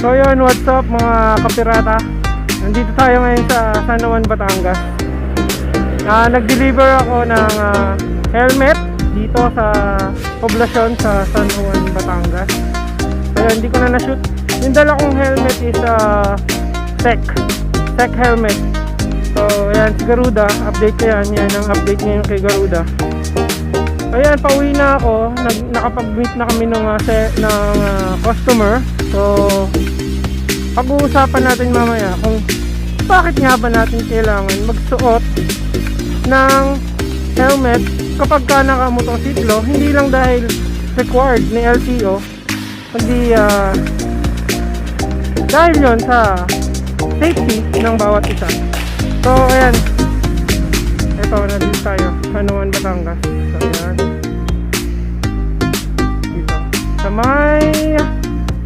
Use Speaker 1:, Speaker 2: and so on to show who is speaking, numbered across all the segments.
Speaker 1: So yun, what's up mga kapirata? Nandito tayo ngayon sa San Juan, Batangas. Nag-deliver ako ng helmet dito sa poblasyon sa San Juan, Batangas. So hindi ko na na-shoot. Yung dala kong helmet is Tech helmet. So ayan, si Garuda, update ko yan. Yan ang update niya yung kay Garuda. So ayan, pauwi na ako. Nakapag-meet na kami ng customer. So pag-uusapan natin mamaya kung bakit nga ba natin kailangan magsuot ng helmet kapag ka nakamotorsiklo, hindi lang dahil required ni LTO, kundi dahil yon sa safety ng bawat isa. So ayan, eto, nandito tayo San Juan, Batangas. So ayan, dito sa may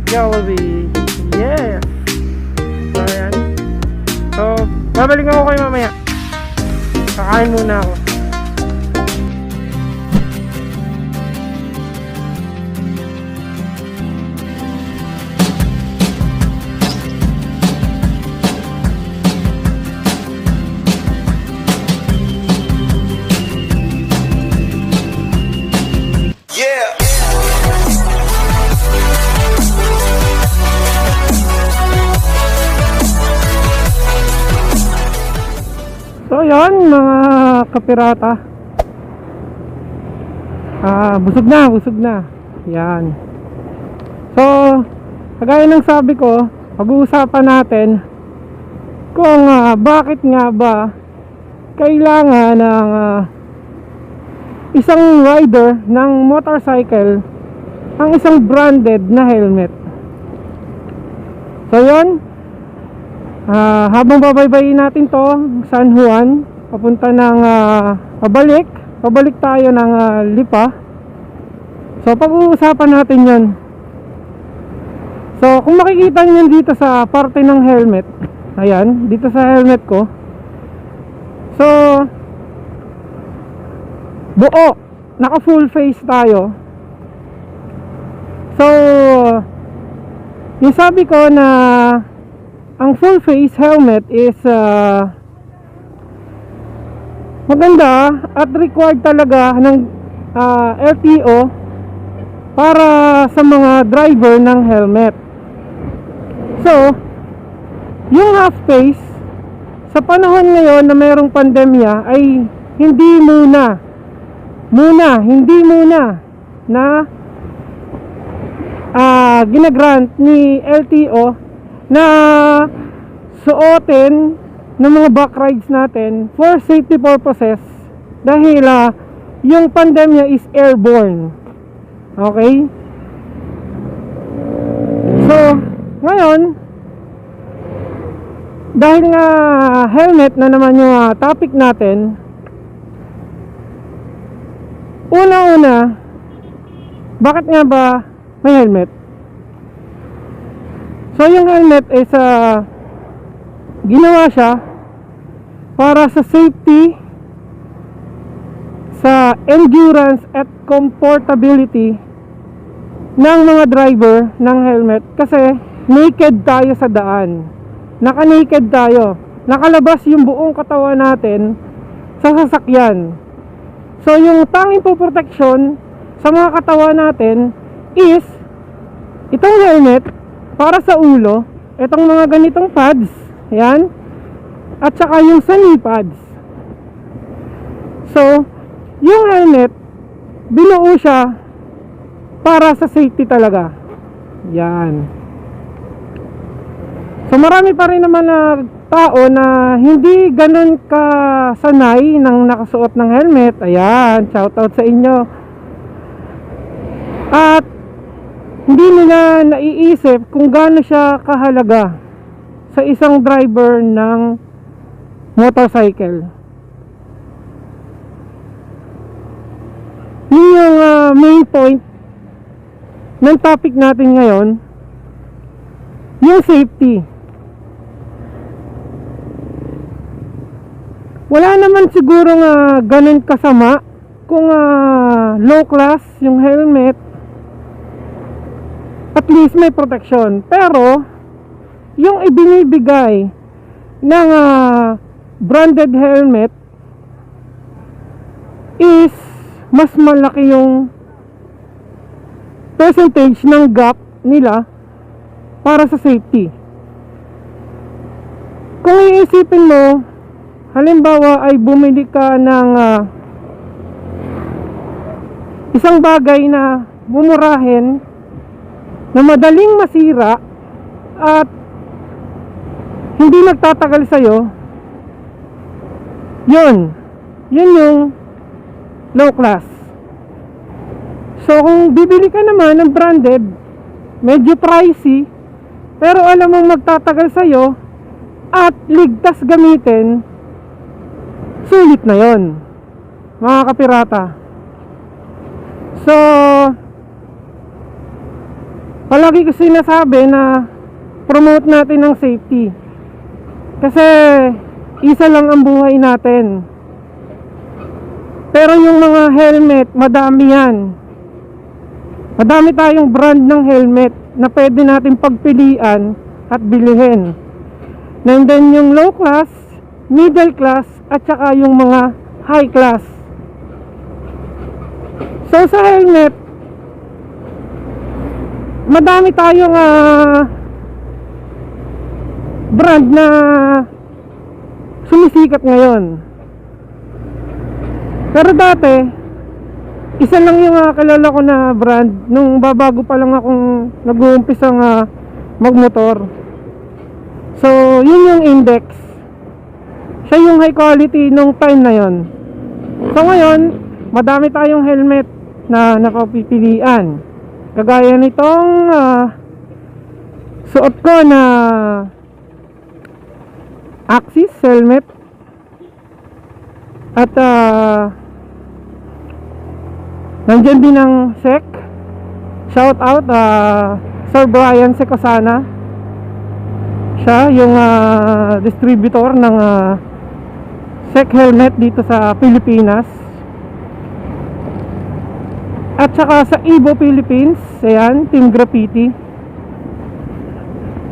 Speaker 1: Jollibee. Yes. So ayan, so babalik ako kayo mamaya. Kakain muna ako. So yan mga kapirata, busog na yan. So kagaya ng sabi ko, pag-uusapan natin kung bakit nga ba kailangan ng isang rider ng motorcycle ang isang branded na helmet. So yun, habang babaybayin natin to San Juan, papunta ng pabalik tayo ng Lipa. So pag-uusapan natin yun. So kung makikita nyo dito sa parte ng helmet, ayan, dito sa helmet ko, so buo, naka full face tayo. So yung sabi ko na ang full face helmet is maganda at required talaga ng LTO para sa mga driver ng helmet. So yung half face sa panahon ngayon na mayroong pandemya ay hindi muna na ginagrant ni LTO na suotin ng mga back rides natin for safety purposes dahil yung pandemya is airborne. Okay? So ngayon, dahil nga helmet na naman yung topic natin, una bakit nga ba may helmet? So yung helmet is ginawa siya para sa safety, sa endurance at comfortability ng mga driver ng helmet, kasi naked tayo sa daan, naka-naked tayo, nakalabas yung buong katawan natin sa sasakyan. So yung tanging protection sa mga katawan natin is itong helmet para sa ulo, itong mga ganitong pads, yan, at saka yung sa knee pads. So yung helmet, binuo siya para sa safety talaga. Yan. So marami pa rin naman na tao na hindi ganun kasanay ng nakasuot ng helmet. Ayan, shoutout sa inyo. At hindi nila naiisip kung gaano siya kahalaga sa isang driver ng motorcycle. Yun yung main point ng topic natin ngayon, yung safety. Wala naman siguro ganun kasama kung low class yung helmet, at least may protection. Pero yung ibinibigay ng branded helmet is mas malaki yung percentage ng gap nila para sa safety. Kung iisipin mo, halimbawa ay bumili ka ng isang bagay na mumurahin, na madaling masira at hindi nagtatagal sa'yo, yun yung low class. So kung bibili ka naman ng branded, medyo pricey, pero alam mong magtatagal sa'yo at ligtas gamitin, sulit na yon, mga kapirata. So palagi ko sinasabi na promote natin ang safety, kasi isa lang ang buhay natin. Pero yung mga helmet, madami yan. Madami tayong brand ng helmet na pwede natin pagpilian at bilihin. And then yung low class, middle class, at saka yung mga high class. So sa helmet, madami tayong brand na sumisikat ngayon. Pero dati, isa lang yung kilala ko na brand nung babago pa lang akong nag-uumpisang magmotor. So yun yung Index. Siya yung high quality nung time na yon. So ngayon, madami tayong helmet na napapipilian. Kagaya nitong suot ko na Axis helmet. At nandyan din ang SEC. Shout out Sir Brian Secosana. Siya yung distributor ng SEC helmet dito sa Pilipinas. At saka sa Evo Philippines, ayan, Team Graffiti.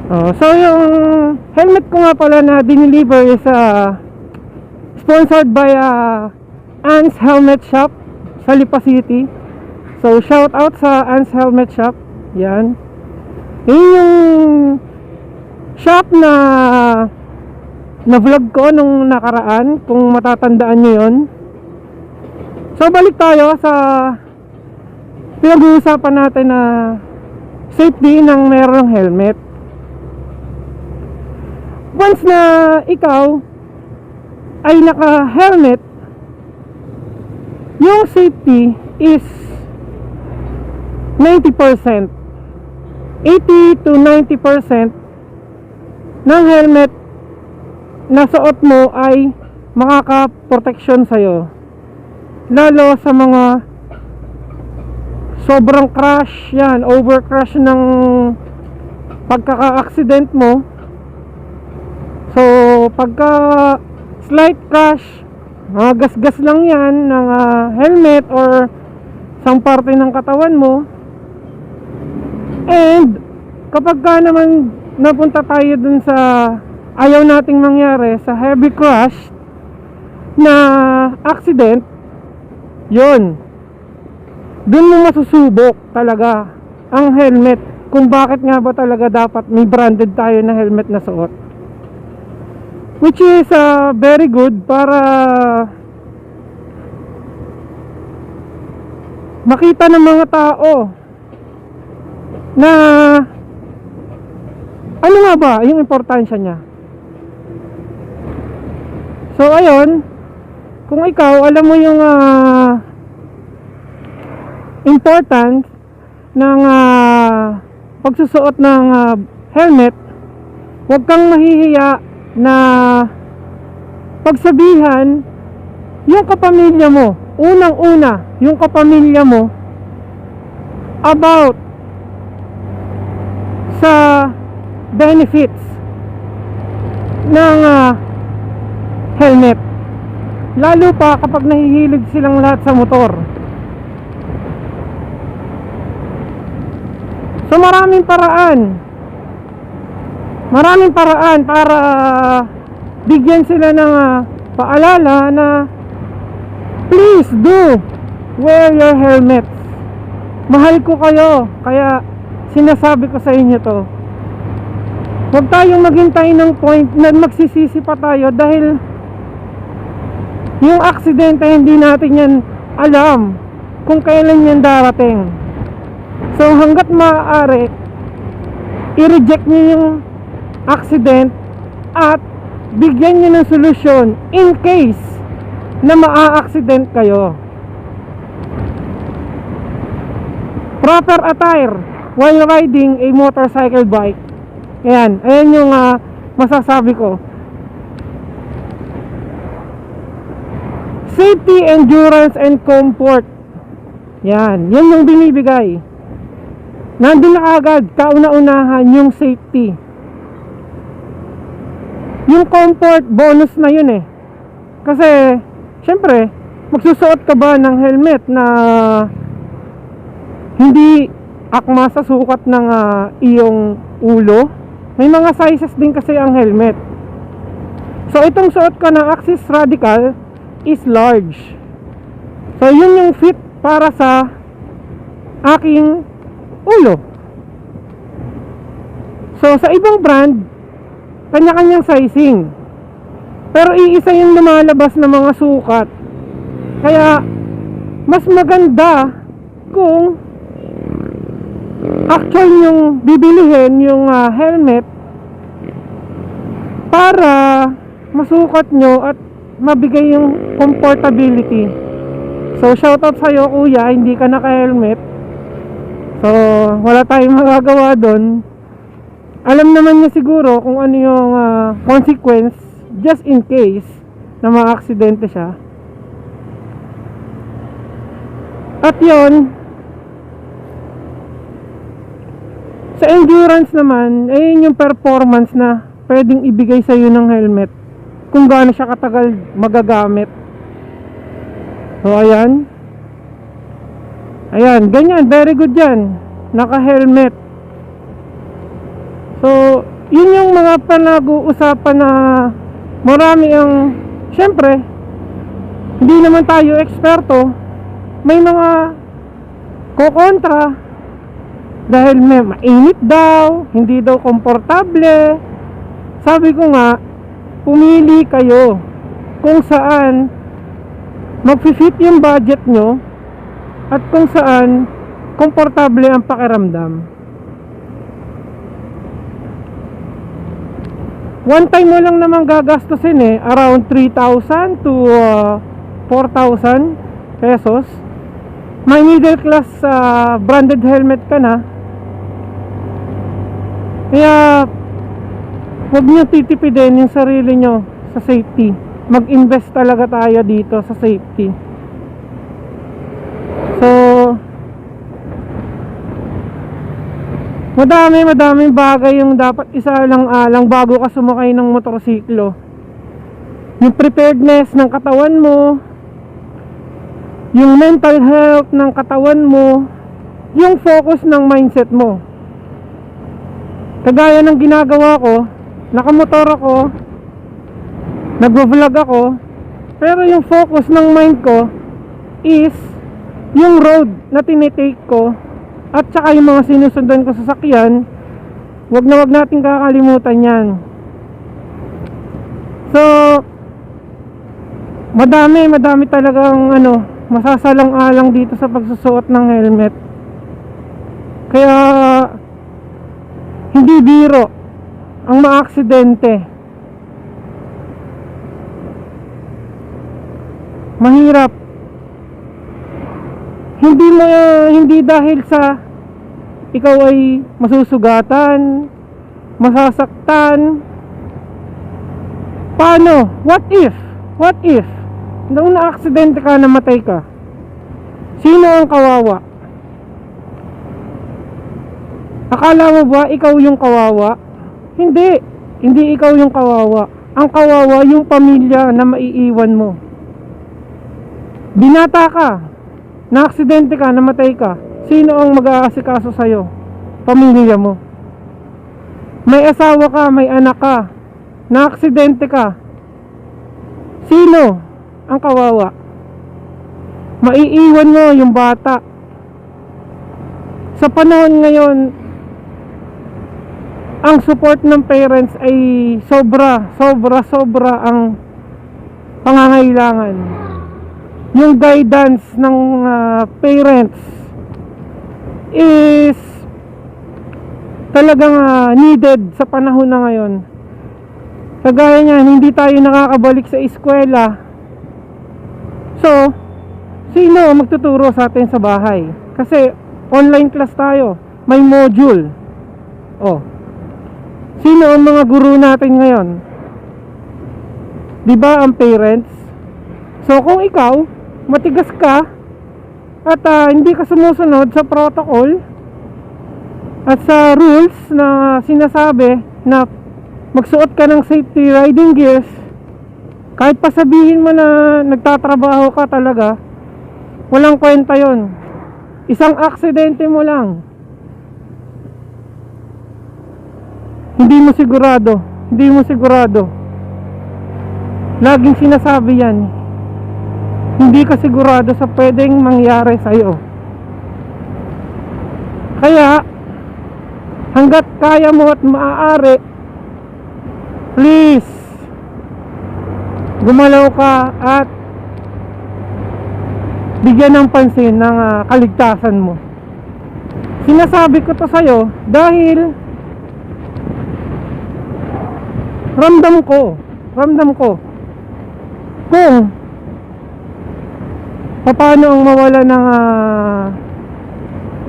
Speaker 1: So yung helmet ko nga pala na dineliver is sponsored by Ans Helmet Shop sa Lipa City. So shout out sa Ans Helmet Shop. Yan. Yun yung shop na vlog ko nung nakaraan, kung matatandaan nyo yun. So balik tayo sa pinag-uusapan natin na safety ng merong helmet. Once na ikaw ay naka-helmet, yung safety is 90%. 80 to 90% ng helmet na suot mo ay makaka-protection sa'yo. Lalo sa mga sobrang crash, yan, over crash ng pagkaka-accident mo. So pagka slight crash, mga gas-gas lang yan ng helmet or isang parte ng katawan mo. And kapag ka naman napunta tayo dun sa ayaw nating mangyari, sa heavy crash na accident, yun, dun mo masusubok talaga ang helmet, kung bakit nga ba talaga dapat may branded tayo na helmet na suot. Which is very good para makita ng mga tao na ano nga ba yung importansya niya. So ayun, kung ikaw alam mo yung importance ng pagsusuot ng helmet, huwag kang mahihiya na pagsabihan yung kapamilya mo, unang-una yung kapamilya mo, about sa benefits ng helmet, lalo pa kapag nahihilig silang lahat sa motor. So maraming paraan maraming paraan para bigyan sila ng paalala na please do wear your helmets. Mahal ko kayo, kaya sinasabi ko sa inyo to. Huwag tayong maghintay ng point na magsisisi pa tayo dahil yung aksidente hindi natin yan alam kung kailan yan darating. So hanggat maaari, i-reject nyo yung accident at bigyan nyo ng solusyon in case na maa-accident kayo. Proper attire while riding a motorcycle bike. Ayan yung masasabi ko. Safety, endurance, and comfort. Yan yung binibigay. Nandun na agad, kauna-unahan yung safety. Yung comfort, bonus na yun eh. Kasi, syempre, magsusuot ka ba ng helmet na hindi akma sa sukat ng iyong ulo? May mga sizes din kasi ang helmet. So, itong suot ko ng Axis Radical is large. So, yun yung fit para sa aking ulo. So, sa ibang brand, kanya-kanyang sizing. Pero iisa yung lumalabas na mga sukat. Kaya, mas maganda kung actual yung bibilihin yung helmet para masukat nyo at mabigay yung comfortability. So shoutout sa'yo kuya, hindi ka naka-helmet. So wala tayong magagawa doon. Alam naman niya siguro kung ano yung consequence just in case na ma-aksidente siya. At yun, sa endurance naman, ayun yung performance na pwedeng ibigay sa'yo ng helmet kung gaano siya katagal magagamit. So ayan, ganyan, very good yan, naka-helmet. So yun yung mga panag-uusapan na marami ang, syempre hindi naman tayo eksperto, may mga kokontra dahil may mainit daw, hindi daw komportable. Sabi ko nga, pumili kayo kung saan mag-fit yung budget nyo at kung saan komportable ang pakiramdam. One time mo lang naman gagastusin around 3,000 to 4,000 pesos. May middle class branded helmet ka na. Kaya huwag nyo titipidin yung sarili nyo sa safety. Mag-invest talaga tayo dito sa safety. So madaming bagay yung dapat isaalang-alang bago ka sumakay ng motorsiklo. Yung preparedness ng katawan mo, yung mental health ng katawan mo, yung focus ng mindset mo. Kagaya ng ginagawa ko, nakamotor ako, nagvo-vlog ako, pero yung focus ng mind ko is yung road na tinitake ko at saka yung mga sinusundan ko sa sasakyan. Wag nating kakalimutan yan. So madami talagang masasalang-alang dito sa pagsusuot ng helmet. Kaya hindi biro ang maaksidente. Mahirap. Hindi dahil sa ikaw ay masusugatan, masasaktan. Paano? What if nung na-aksidente ka, namatay ka? Sino ang kawawa? Akala mo ba ikaw yung kawawa? Hindi ikaw yung kawawa. Ang kawawa yung pamilya na maiiwan mo. Binata ka, na-aksidente ka, namatay ka. Sino ang mag-aasikaso sa'yo? Pamilya mo. may asawa ka, may anak ka, na-aksidente ka, sino ang kawawa? Maiiwan mo yung bata. Sa panahon ngayon, ang support ng parents ay sobra ang pangangailangan. Yung guidance ng parents is talagang needed sa panahon na ngayon. Kagaya niyan, hindi tayo nakakabalik sa eskwela. So, sino ang magtuturo sa atin sa bahay? Kasi online class tayo, may module. Oh. Sino ang mga guru natin ngayon? 'Di ba ang parents? So kung ikaw matigas ka at hindi ka sumusunod sa protocol at sa rules na sinasabi na magsuot ka ng safety riding gears, kahit pa sabihin mo na nagtatrabaho ka talaga, walang kwenta yon. Isang aksidente mo lang, hindi mo sigurado. Laging sinasabi yan, hindi ka sigurado sa pwedeng mangyari sa'yo. Kaya hanggat kaya mo at maaari, please gumalaw ka at bigyan ng pansin ng kaligtasan mo. Sinasabi ko to sa'yo dahil ramdam ko kung paano ang mawala ng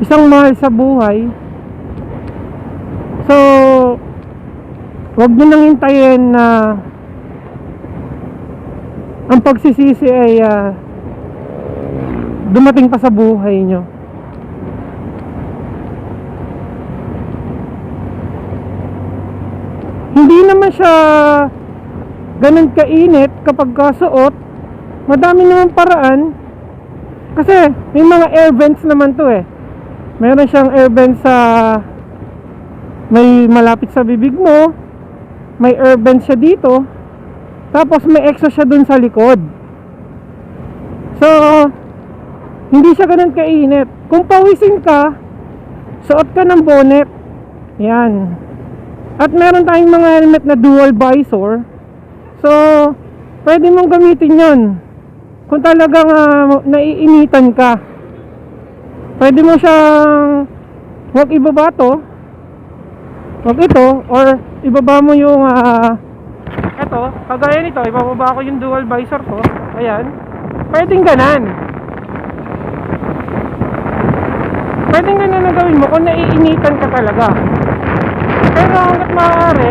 Speaker 1: isang mahal sa buhay. So wag nyo nang hintayin na ang pagsisisi ay dumating pa sa buhay nyo. Hindi naman siya ganun kainit kapag kasuot. Madami naman paraan. Kasi may mga air vents naman to eh. Meron siyang air vents sa may malapit sa bibig mo, may air vents siya dito, tapos may exhaust siya dun sa likod. So hindi siya ganun kainit. Kung pawisin ka, suot ka ng bonnet. Yan. At meron tayong mga helmet na dual visor. So pwede mong gamitin yon kung talagang naiinitan ka. Pwede mo siyang huwag ibaba to, huwag ito, or ibaba mo yung ito, kagaya nito, ibababa ko yung dual visor ko. Ayan. Pwedeng ganan. Pwedeng ganan na gawin mo kung naiinitan ka talaga. Pero hanggat maaari,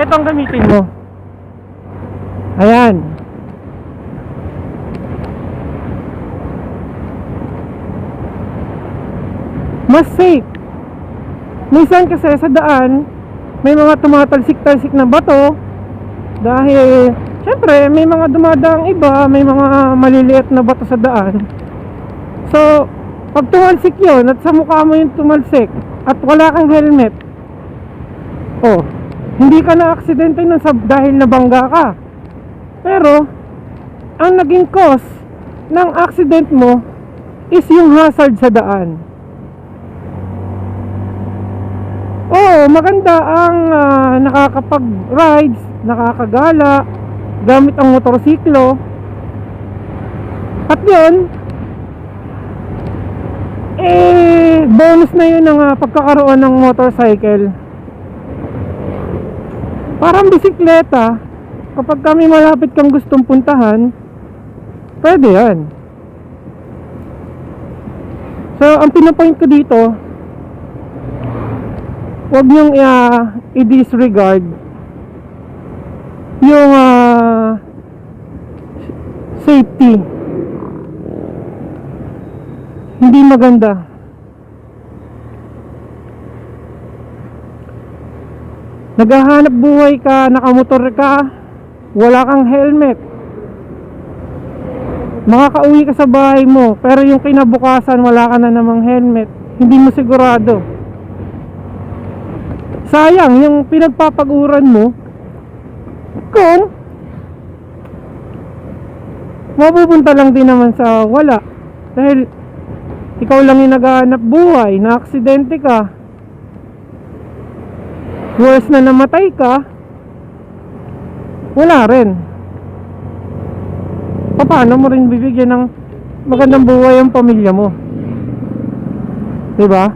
Speaker 1: etong gamitin mo. Ayan. Mas safe. Minsan kasi sa daan, may mga tumatalsik-talsik na bato. Dahil, syempre, may mga dumadaang iba, may mga maliliit na bato sa daan. So, pag tumalsik yun at sa mukha mo yung tumalsik at wala kang helmet, oh, hindi ka na aksidente nun dahil nabangga ka. Pero ang naging cause ng accident mo is yung hazard sa daan. Oo, maganda ang nakakapag-rides, nakakagala gamit ang motorsiklo. At yun, bonus na yun ng pagkakaroon ng motorcycle. Parang bisikleta, kapag kami malapit kang gustong puntahan, pwede yan. So ang pinapoint ko dito, huwag niyong i-disregard yung safety. Hindi maganda. Naghahanap buhay ka, nakamotor ka, wala kang helmet, makakauwi ka sa bahay mo, pero yung kinabukasan wala ka na namang helmet, hindi mo sigurado. sayang yung pinagpapaguran mo kung mapupunta lang din naman sa wala. Dahil ikaw lang yung naghahanap buhay, na aksidente ka, worse na namatay ka, wala rin. Paano mo rin bibigyan ng magandang buhay ang pamilya mo? Diba?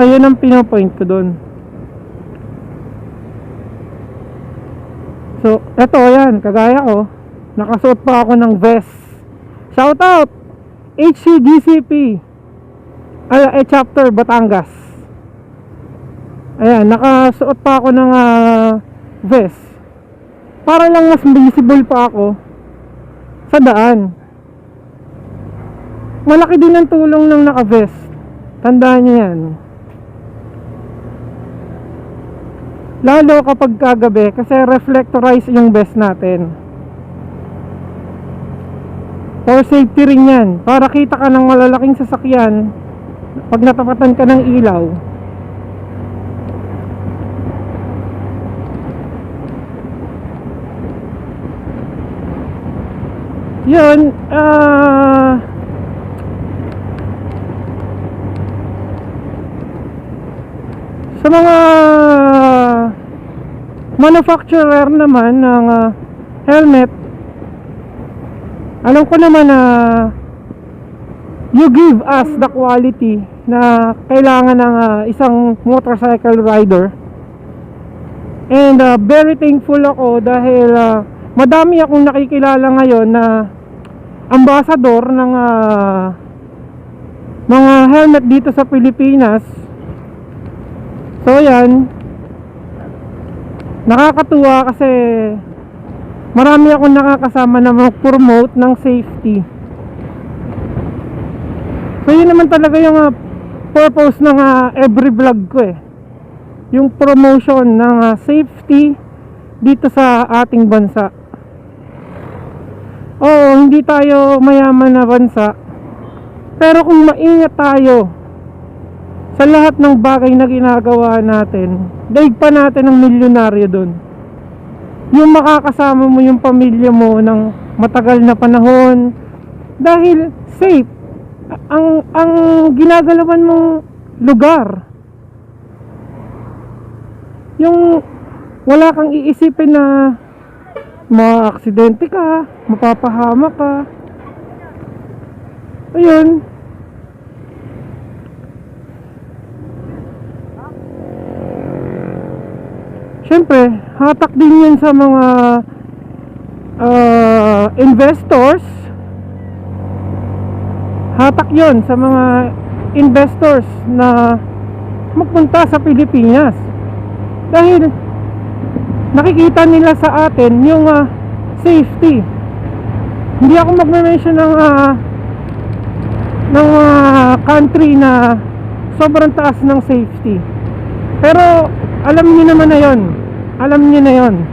Speaker 1: Ayun ang pinapoint ko doon. So, eto yan, kagaya ko, nakasuot pa ako ng vest. Shout out HCGCP chapter Batangas. Ayan, nakasuot pa ako ng vest para lang mas visible pa ako sa daan. Malaki din ang tulong ng naka-vest. Tandaan niyo yan. Lalo kapag kagabi, kasi reflectorize yung vest natin. For safety rin yan. Para kita ka ng malalaking sasakyan pag natapatan ka ng ilaw. Yun, sa mga manufacturer naman ng helmet, alam ko naman na you give us the quality na kailangan ng isang motorcycle rider. And very thankful ako dahil madami akong nakikilala ngayon na ambassador ng mga helmet dito sa Pilipinas. So yan, nakakatuwa kasi marami akong nakakasama na mag-promote ng safety. So yun naman talaga yung purpose ng every vlog ko eh. Yung promotion ng safety dito sa ating bansa. Oo, hindi tayo mayaman na bansa, pero kung maingat tayo sa lahat ng bagay na ginagawa natin, daig pa natin ang milyonaryo dun. Yung makakasama mo yung pamilya mo ng matagal na panahon dahil safe ang ginagalawan mong lugar. Yung wala kang iisipin na ma-aksidente ka, mapapahama ka. Ayun. Siyempre, hatak din yan sa mga investors. Hatak yon sa mga investors na magpunta sa Pilipinas. Dahil nakikita nila sa atin yung safety. Hindi ako magme-mention ng country na sobrang taas ng safety. Pero alam niyo naman na yon. Alam niyo na yon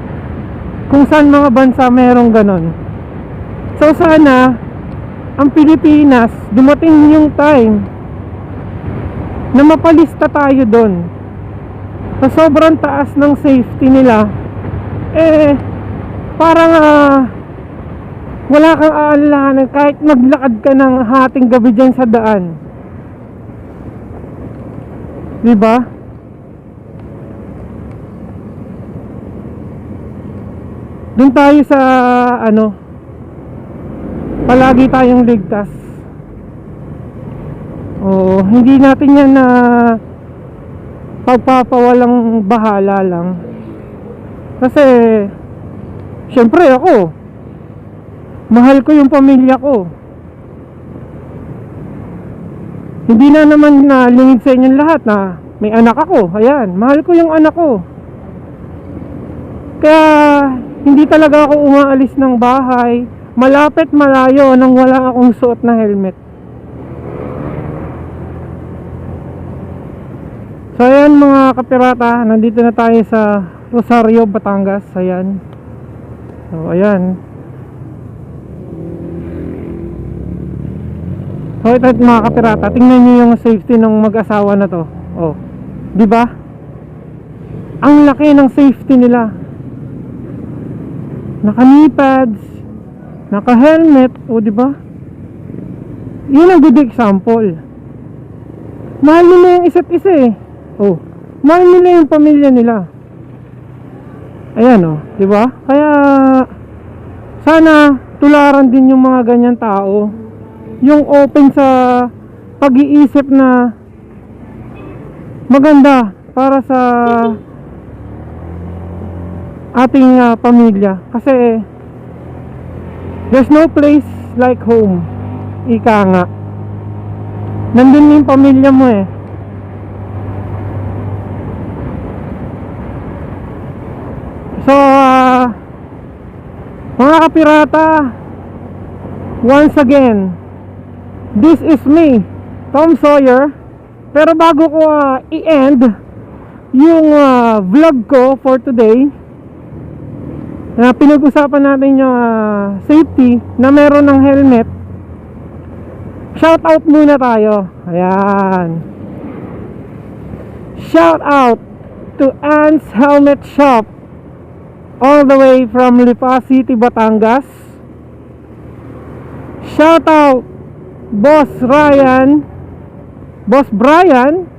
Speaker 1: kung saan mga bansa mayroong ganon. So sana ang Pilipinas, dumating yung time na mapalista tayo doon sa sobrang taas ng safety nila. Parang wala kang aalalahanan kahit maglakad ka ng hating gabi dyan sa daan. Diba? Doon tayo sa palagi tayong ligtas. Hindi natin yan na pagpapawalang bahala lang. Kasi syempre ako, mahal ko yung pamilya ko. Hindi na naman na lingid sa inyong lahat na may anak ako. Ayan, mahal ko yung anak ko. Kaya hindi talaga ako umaalis ng bahay, malapit malayo, nang wala akong suot na helmet. So ayan mga kapirata, nandito na tayo sa Rosario, Batangas. Ayan. So ayan. So ito mga kapirata, tingnan niyo yung safety ng mag-asawa na to. Oh, di ba? Ang laki ng safety nila. Naka knee pads, naka helmet, o di ba? Yun ang good example. Mahal nila yung isa't isa eh. Oh, mahal nila yung pamilya nila. Ayan oh, di ba? Kaya sana tularan din yung mga ganyan tao. Yung open sa pag-iisip na maganda para sa ating pamilya. Kasi there's no place like home. Ika nga. Nandun yung pamilya mo eh. So mga kapirata, once again, this is me, Tom Sawyer. Pero bago ko i-end yung vlog ko for today, pinag-usapan natin yung safety na meron ng helmet. Shout out muna tayo. Ayan. Shout out to Anne's Helmet Shop, all the way from Lipa City, Batangas. Shout out Boss Brian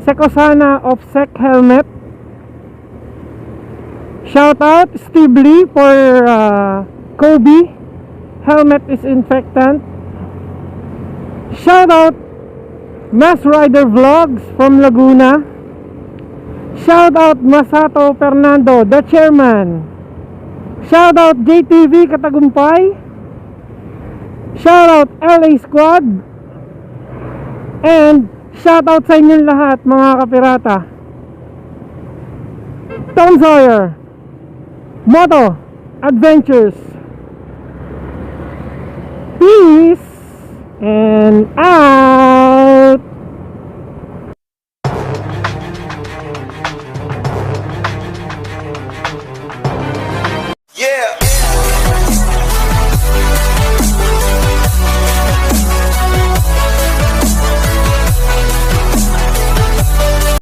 Speaker 1: Secosana of Sec Helmet. Shout out Steve Lee for Kobe Helmet Disinfectant. Shout out Mass Rider Vlogs from Laguna. Shout out Masato Fernando, the chairman. Shout out JTV Katagumpay. Shout out LA Squad. And shout out sa inyong lahat mga kapirata. Tom Sawyer, Moto Adventures. Peace and out.